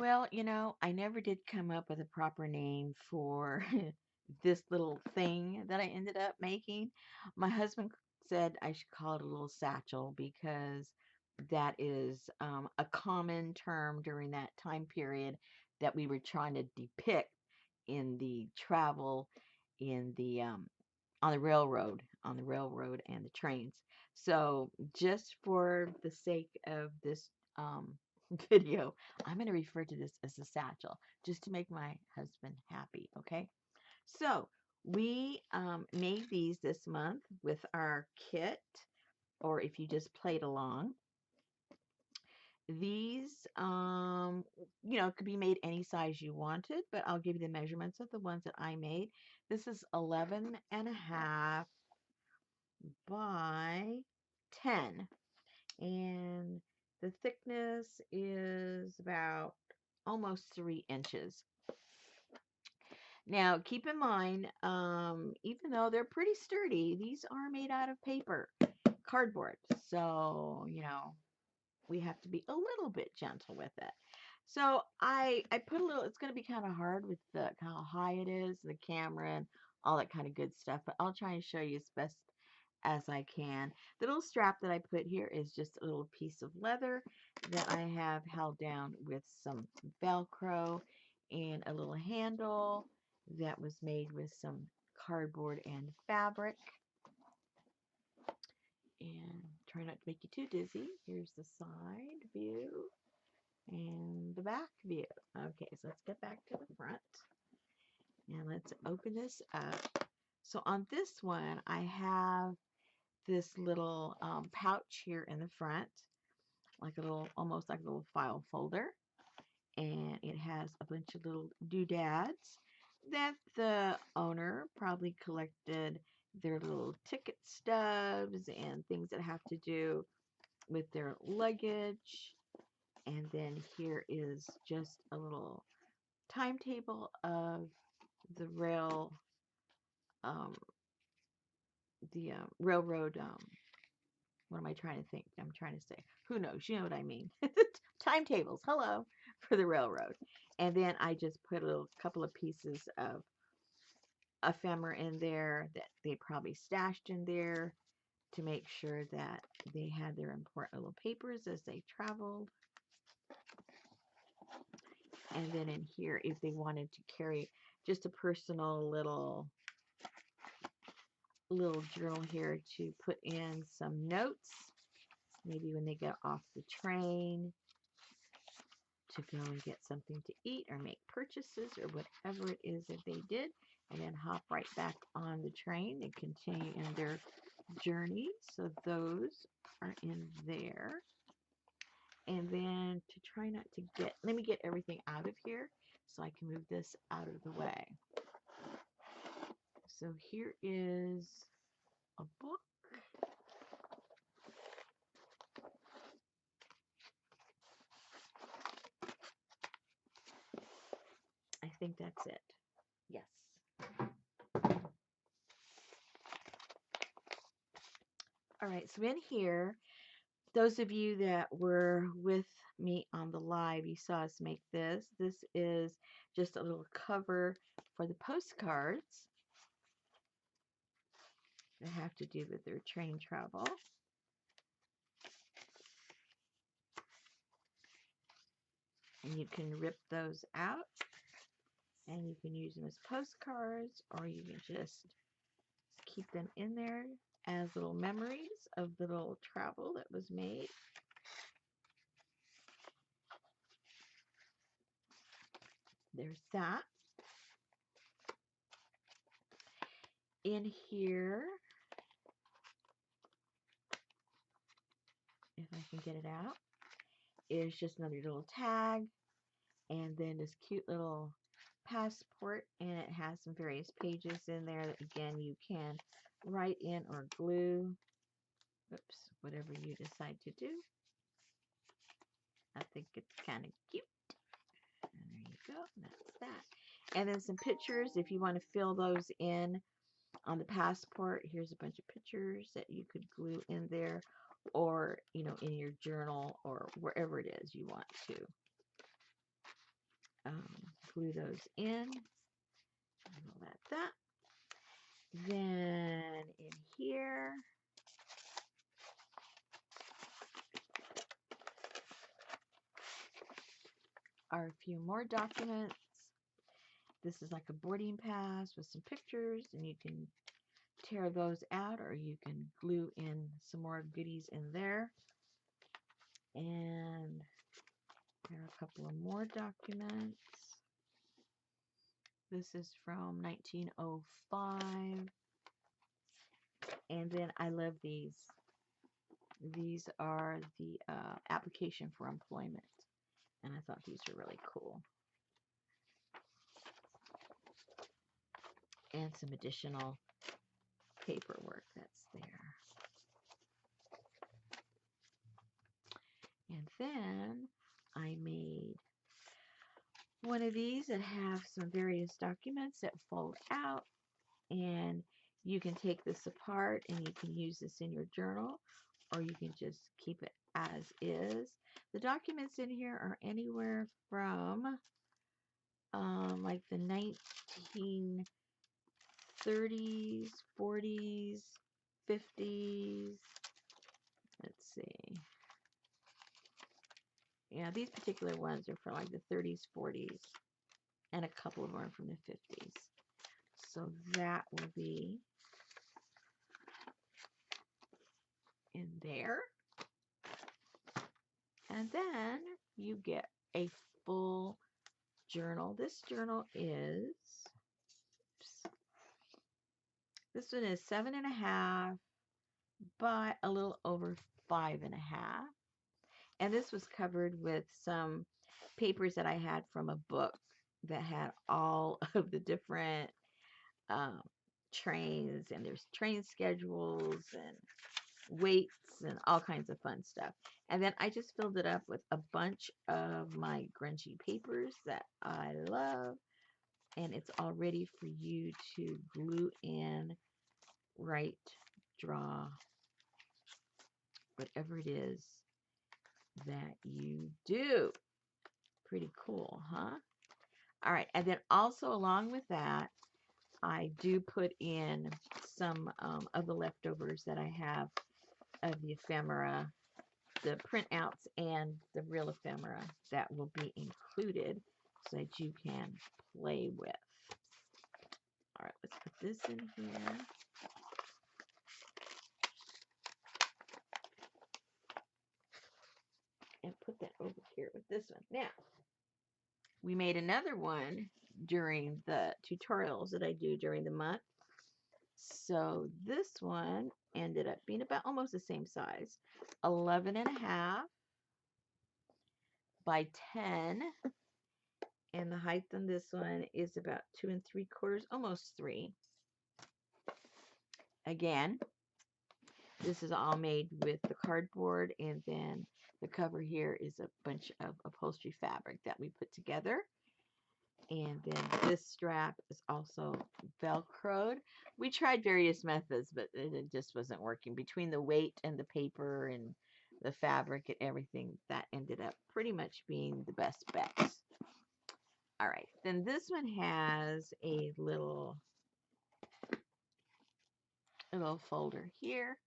Well, I never did come up with a proper name for this little thing that I ended up making. My husband said I should call it a little satchel because that is a common term during that time period that we were trying to depict in the travel in the on the railroad and the trains. So just for the sake of this video, I'm going to refer to this as a satchel just to make my husband happy. Okay. So we made these this month with our kit, or if you just played along. These, could be made any size you wanted, but I'll give you the measurements of the ones that I made. This is 11.5 by 10, and the thickness is about almost 3 inches. Now, keep in mind, even though they're pretty sturdy, these are made out of paper, cardboard. So, we have to be a little bit gentle with it. So I put a little, it's going to be kind of hard with the how high it is, the camera, and all that kind of good stuff, but I'll try and show you as best as I can. The little strap that I put here is just a little piece of leather that I have held down with some Velcro and a little handle that was made with some cardboard and fabric. And try not to make you too dizzy. Here's the side view and the back view. Okay, so let's get back to the front and let's open this up. So on this one, I have this little pouch here in the front, like a little, almost like a little file folder. And it has a bunch of little doodads that the owner probably collected their little ticket stubs and things that have to do with their luggage. And then here is just a little timetable of the um, railroad. What am I trying to think? I'm trying to say, who knows? You know what I mean. Timetables, hello, for the railroad. And then I just put a little couple of pieces of ephemera in there that they probably stashed in there to make sure that they had their important little papers as they traveled. And then in here, if they wanted to carry just a personal little journal here to put in some notes, maybe when they get off the train, to go and get something to eat or make purchases or whatever it is that they did, and then hop right back on the train and continue in their journey. So those are in there. And then to try not to get, let me get everything out of here so I can move this out of the way. So here is a book. I think that's it. Yes. All right, so in here, those of you that were with me on the live, you saw us make this. This is just a little cover for the postcards that have to do with their train travel. And you can rip those out and you can use them as postcards, or you can just keep them in there as little memories of the little travel that was made. There's that. In here, if I can get it out, is just another little tag, and then this cute little passport, and it has some various pages in there that again you can write in or glue. Oops, whatever you decide to do. I think it's kind of cute. And there you go. That's that. And then some pictures if you want to fill those in on the passport. Here's a bunch of pictures that you could glue in there, or in your journal or wherever it is you want to. glue those in. I'll let that. Then in here, are a few more documents. This is like a boarding pass with some pictures, and you can tear those out or you can glue in some more goodies in there. And there are a couple of more documents. This is from 1905. And then I love these. These are the application for employment. And I thought these were really cool. And some additional paperwork that's there. And then I made one of these that have some various documents that fold out, and you can take this apart and you can use this in your journal, or you can just keep it as is. The documents in here are anywhere from like the 1930s, 40s, 50s. Let's see. Yeah, these particular ones are from like the 30s, 40s, and a couple of them are from the 50s. So that will be in there. And then you get a full journal. This journal is, this one is 7.5 by a little over 5.5. And this was covered with some papers that I had from a book that had all of the different trains, and there's train schedules and weights and all kinds of fun stuff. And then I just filled it up with a bunch of my grungy papers that I love, and it's all ready for you to glue in, write, draw, whatever it is that you do. Pretty cool, huh? All right, and then also along with that, I do put in some of the leftovers that I have of the ephemera, the printouts and the real ephemera that will be included so that you can play with. All right, let's put this in here. And put that over here with this one. Now, we made another one during the tutorials that I do during the month. So this one ended up being about almost the same size, 11.5 by 10. And the height on this one is about 2 3/4, almost 3. Again, this is all made with the cardboard, and then the cover here is a bunch of upholstery fabric that we put together. And then this strap is also Velcroed. We tried various methods, but it just wasn't working. Between the weight and the paper and the fabric and everything, that ended up pretty much being the best bet. All right, then this one has a little folder here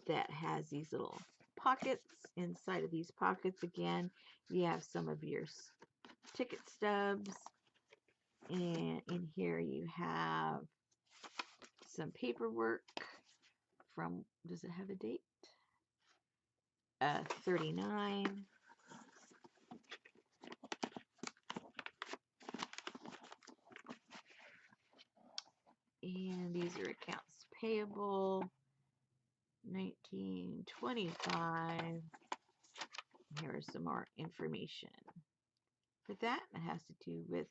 that has these little pockets. Inside of these pockets, again, you have some of your ticket stubs, and in here you have some paperwork from, does it have a date? 39. And these are accounts payable, 1925. Here is some more information. For that, it has to do with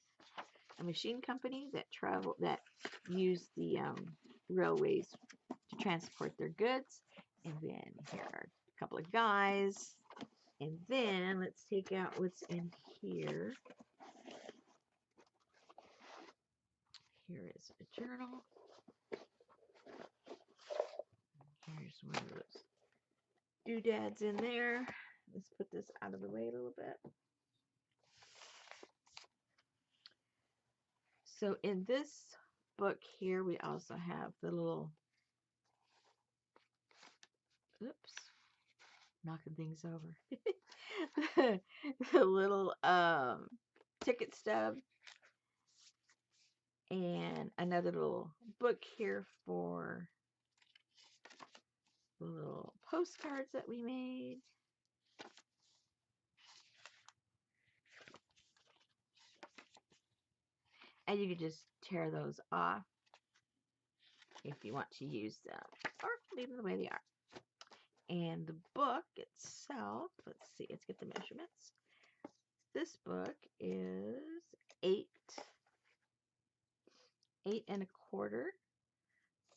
a machine company that use the railways to transport their goods. And then here are a couple of guys. And then let's take out what's in here. Here is a journal. Here's one of those doodads in there. Let's put this out of the way a little bit. So in this book here, we also have the little, oops, knocking things over. The little ticket stub and another little book here for the little postcards that we made. And you can just tear those off if you want to use them, or leave them the way they are. And the book itself, let's see, let's get the measurements. This book is 8.25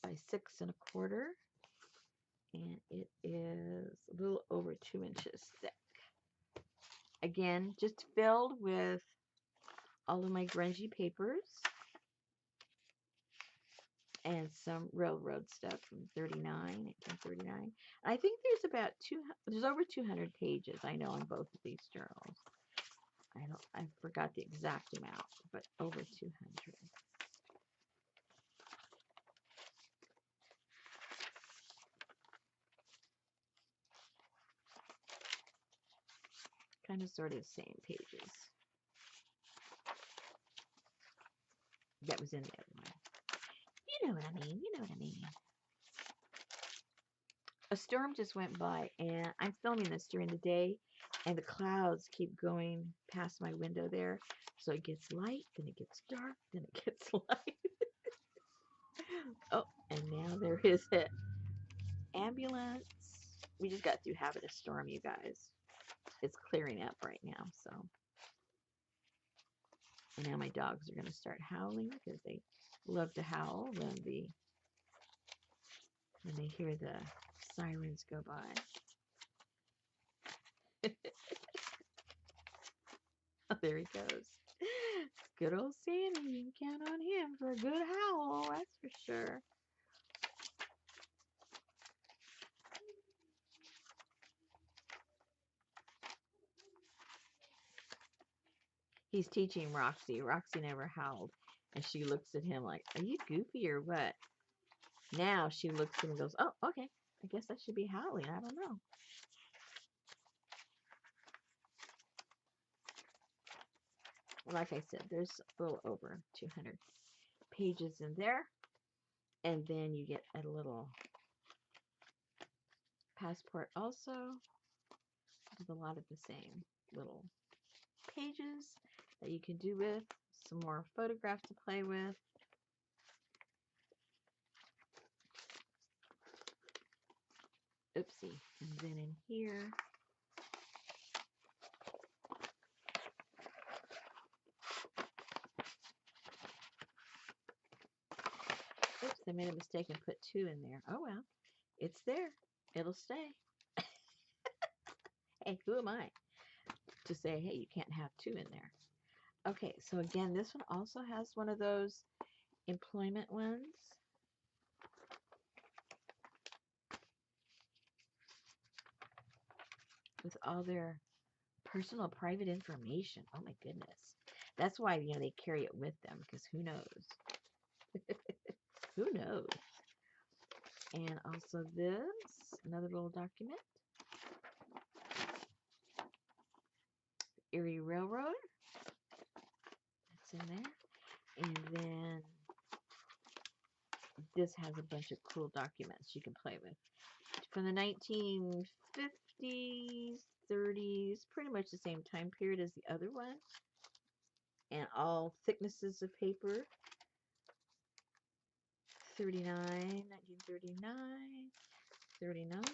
by 6.25, and it is a little over 2 inches thick. Again, just filled with all of my grungy papers and some railroad stuff from 1839. I think there's over 200 pages, I know, on both of these journals. I forgot the exact amount, but over 200. Kind of sort of the same pages that was in the other one. You know what I mean. You know what I mean. A storm just went by, and I'm filming this during the day, and the clouds keep going past my window there. So it gets light, then it gets dark, then it gets light. Oh, and now there is an ambulance. We just got through having a storm, you guys. It's clearing up right now, so. And now my dogs are going to start howling because they love to howl when they hear the sirens go by. Oh, there he goes. Good old Sammy. You can count on him for a good howl, that's for sure. He's teaching Roxy. Roxy never howled. And she looks at him like, are you goofy or what? Now she looks at him and goes, oh, okay. I guess I should be howling. I don't know. Like I said, there's a little over 200 pages in there. And then you get a little passport also with a lot of the same little pages that you can do with. Some more photographs to play with. Oopsie. And then in here, oops, I made a mistake and put 2 in there. Oh well, it's there. It'll stay. Hey, who am I to say, hey, you can't have 2 in there? Okay, so again, this one also has one of those employment ones. With all their personal private information. Oh my goodness. That's why, they carry it with them, because who knows? Who knows? And also this, another little document. Erie Railroad. That's in there. And then this has a bunch of cool documents you can play with. From the 1950s, 30s, pretty much the same time period as the other one. And all thicknesses of paper. 1939, 39.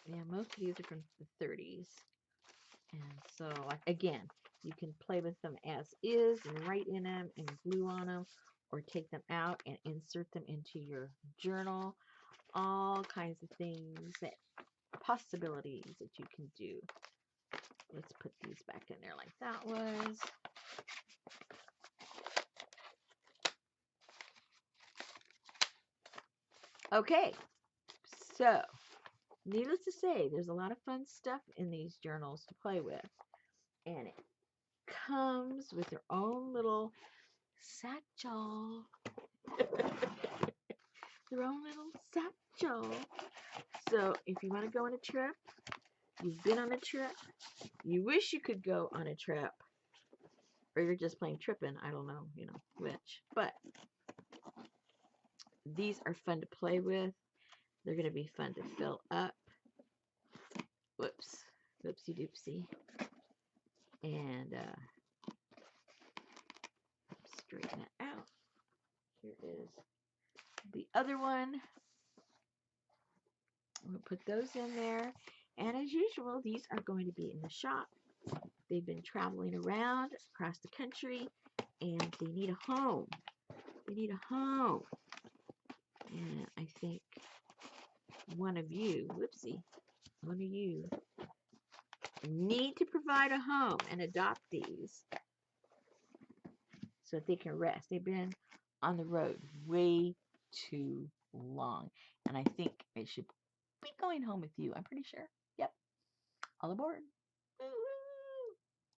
Yeah, most of these are from the 30s. And so, like, again, you can play with them as is and write in them and glue on them, or take them out and insert them into your journal. All kinds of things, possibilities that you can do. Let's put these back in there like that was. Okay, so needless to say, there's a lot of fun stuff in these journals to play with. And it comes with their own little satchel. Their own little satchel. So if you want to go on a trip, you've been on a trip, you wish you could go on a trip, or you're just plain tripping, I don't know, which. But these are fun to play with. They're going to be fun to fill up. Whoops. Whoopsie doopsie. And straighten it out. Here is the other one. We'll put those in there. And as usual, these are going to be in the shop. They've been traveling around across the country, and they need a home. They need a home. And I think one of you need to provide a home and adopt these so that they can rest. They've been on the road way too long, and I think they should be going home with you. I'm pretty sure. Yep. All aboard.